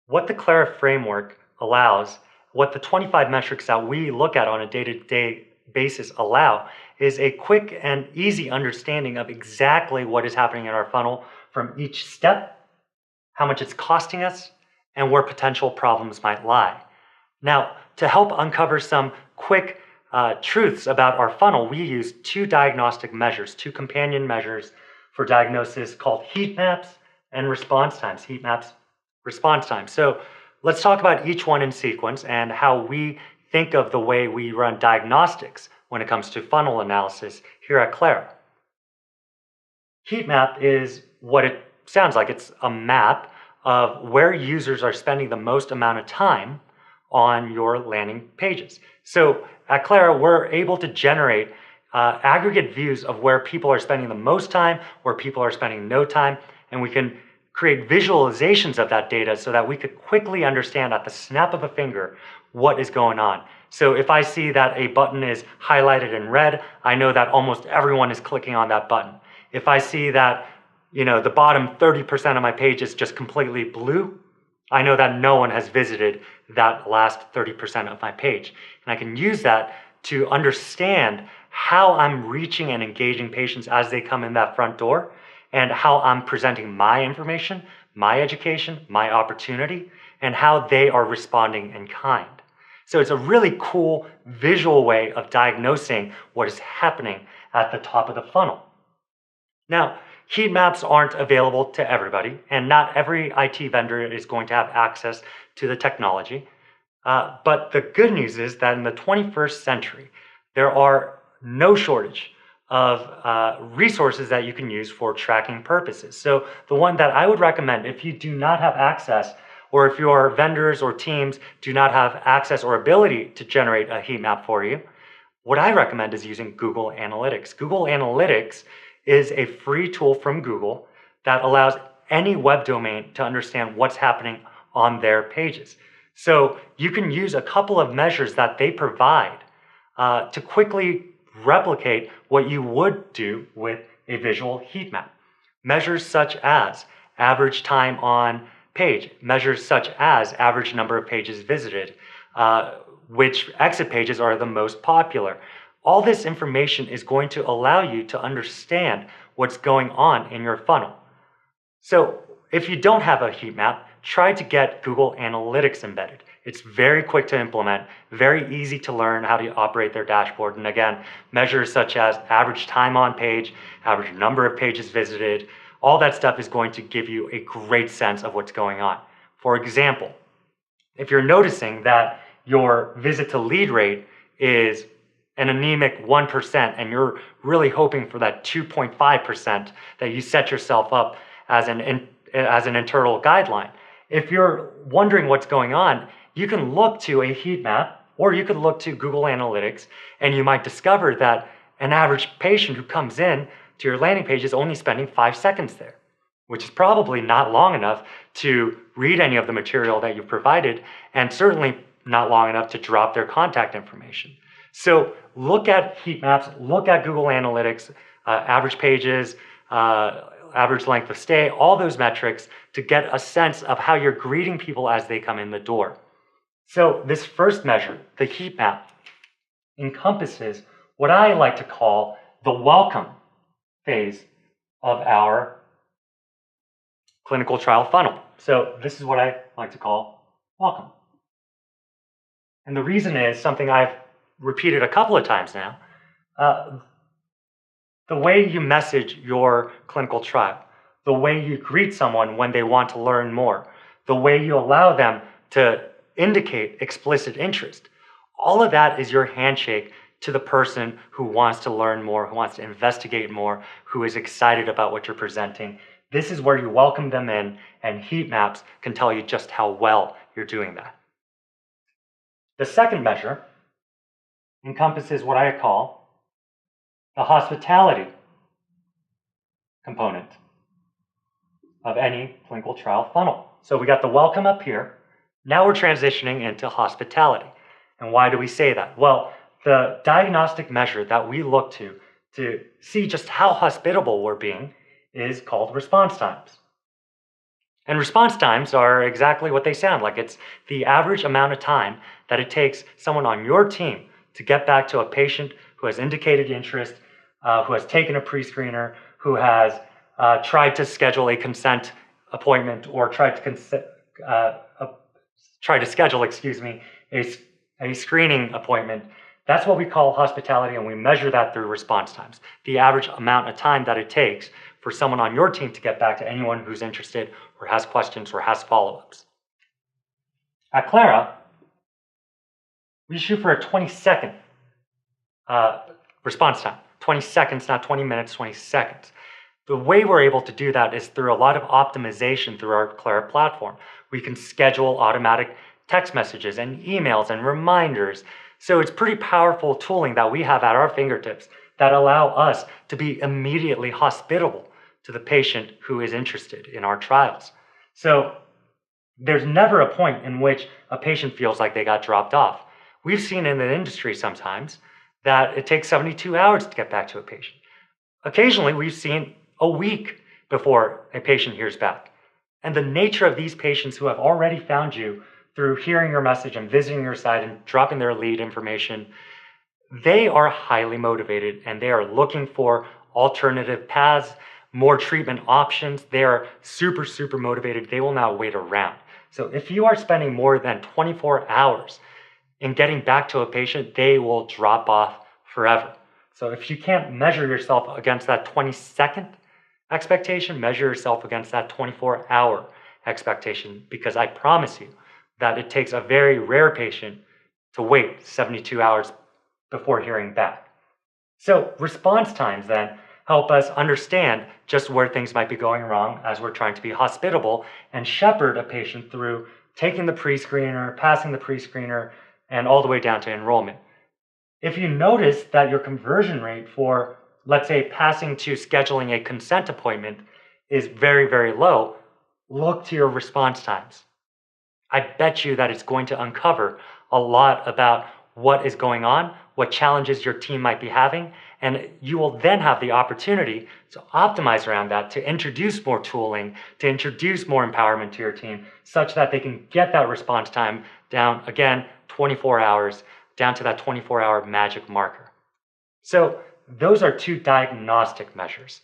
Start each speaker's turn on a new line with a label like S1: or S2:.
S1: What the Clara framework allows, what the 25 metrics that we look at on a day-to-day basis allow, is a quick and easy understanding of exactly what is happening in our funnel from each step, how much it's costing us, and where potential problems might lie. Now, to help uncover some quick truths about our funnel, we use two diagnostic measures, two companion measures for diagnosis called heat maps and response times. Heat maps, response time. So let's talk about each one in sequence and how we think of the way we run diagnostics when it comes to funnel analysis here at Clara. Heat map is what it sounds like. It's a map of where users are spending the most amount of time on your landing pages. So at Clara, we're able to generate aggregate views of where people are spending the most time, where people are spending no time, and we can create visualizations of that data so that we could quickly understand at the snap of a finger what is going on. So if I see that a button is highlighted in red, I know that almost everyone is clicking on that button. If I see that, the bottom 30% of my page is just completely blue, I know that no one has visited that last 30% of my page. And I can use that to understand how I'm reaching and engaging patients as they come in that front door, and how I'm presenting my information, my education, my opportunity, and how they are responding in kind. So it's a really cool visual way of diagnosing what is happening at the top of the funnel. Now, heat maps aren't available to everybody, and not every IT vendor is going to have access to the technology. But the good news is that in the 21st century, there are no shortage of resources that you can use for tracking purposes. So the one that I would recommend, if you do not have access, or if your vendors or teams do not have access or ability to generate a heat map for you, what I recommend is using Google Analytics. Google Analytics is a free tool from Google that allows any web domain to understand what's happening on their pages. So you can use a couple of measures that they provide to quickly replicate what you would do with a visual heat map. Measures such as average time on page, measures such as average number of pages visited, which exit pages are the most popular. All this information is going to allow you to understand what's going on in your funnel. So if you don't have a heat map, try to get Google Analytics embedded. It's very quick to implement, very easy to learn how to operate their dashboard. And again, measures such as average time on page, average number of pages visited, all that stuff is going to give you a great sense of what's going on. For example, if you're noticing that your visit to lead rate is an anemic 1%, and you're really hoping for that 2.5% that you set yourself up as an internal guideline. If you're wondering what's going on, you can look to a heat map, or you could look to Google Analytics, and you might discover that an average patient who comes in to your landing page is only spending 5 seconds there, which is probably not long enough to read any of the material that you've provided, and certainly not long enough to drop their contact information. So look at heat maps, look at Google Analytics, average pages, average length of stay, all those metrics to get a sense of how you're greeting people as they come in the door. So this first measure, the heat map, encompasses what I like to call the welcome phase of our clinical trial funnel. So this is what I like to call welcome. And the reason is something I've repeated a couple of times now. The way you message your clinical trial, the way you greet someone when they want to learn more, the way you allow them to indicate explicit interest, all of that is your handshake to the person who wants to learn more, who wants to investigate more, who is excited about what you're presenting. This is where you welcome them in, and heat maps can tell you just how well you're doing that. The second measure encompasses what I call the hospitality component of any clinical trial funnel. So we got the welcome up here. Now we're transitioning into hospitality. And why do we say that? Well, the diagnostic measure that we look to see just how hospitable we're being is called response times. And response times are exactly what they sound like. It's the average amount of time that it takes someone on your team to get back to a patient who has indicated interest, who has taken a pre-screener, who has tried to schedule a consent appointment or tried to schedule, a screening appointment. That's what we call hospitality, and we measure that through response times. The average amount of time that it takes for someone on your team to get back to anyone who's interested or has questions or has follow-ups. At Clara, we shoot for a 20-second response time. 20 seconds, not 20 minutes, 20 seconds. The way we're able to do that is through a lot of optimization through our Clara platform. We can schedule automatic text messages and emails and reminders. So it's pretty powerful tooling that we have at our fingertips that allow us to be immediately hospitable to the patient who is interested in our trials. So there's never a point in which a patient feels like they got dropped off. We've seen in the industry sometimes that it takes 72 hours to get back to a patient. Occasionally, we've seen a week before a patient hears back. And the nature of these patients who have already found you through hearing your message and visiting your site and dropping their lead information, they are highly motivated and they are looking for alternative paths, more treatment options. They are super, super motivated. They will not wait around. So if you are spending more than 24 hours in getting back to a patient, they will drop off forever. So if you can't measure yourself against that 20-second expectation, measure yourself against that 24-hour expectation, because I promise you that it takes a very rare patient to wait 72 hours before hearing back. So response times then help us understand just where things might be going wrong as we're trying to be hospitable and shepherd a patient through taking the pre-screener, passing the pre-screener, and all the way down to enrollment. If you notice that your conversion rate for, let's say, passing to scheduling a consent appointment is very, very low, look to your response times. I bet you that it's going to uncover a lot about what is going on, what challenges your team might be having, and you will then have the opportunity to optimize around that, to introduce more tooling, to introduce more empowerment to your team, such that they can get that response time down, again, 24 hours, down to that 24-hour magic marker. So those are two diagnostic measures.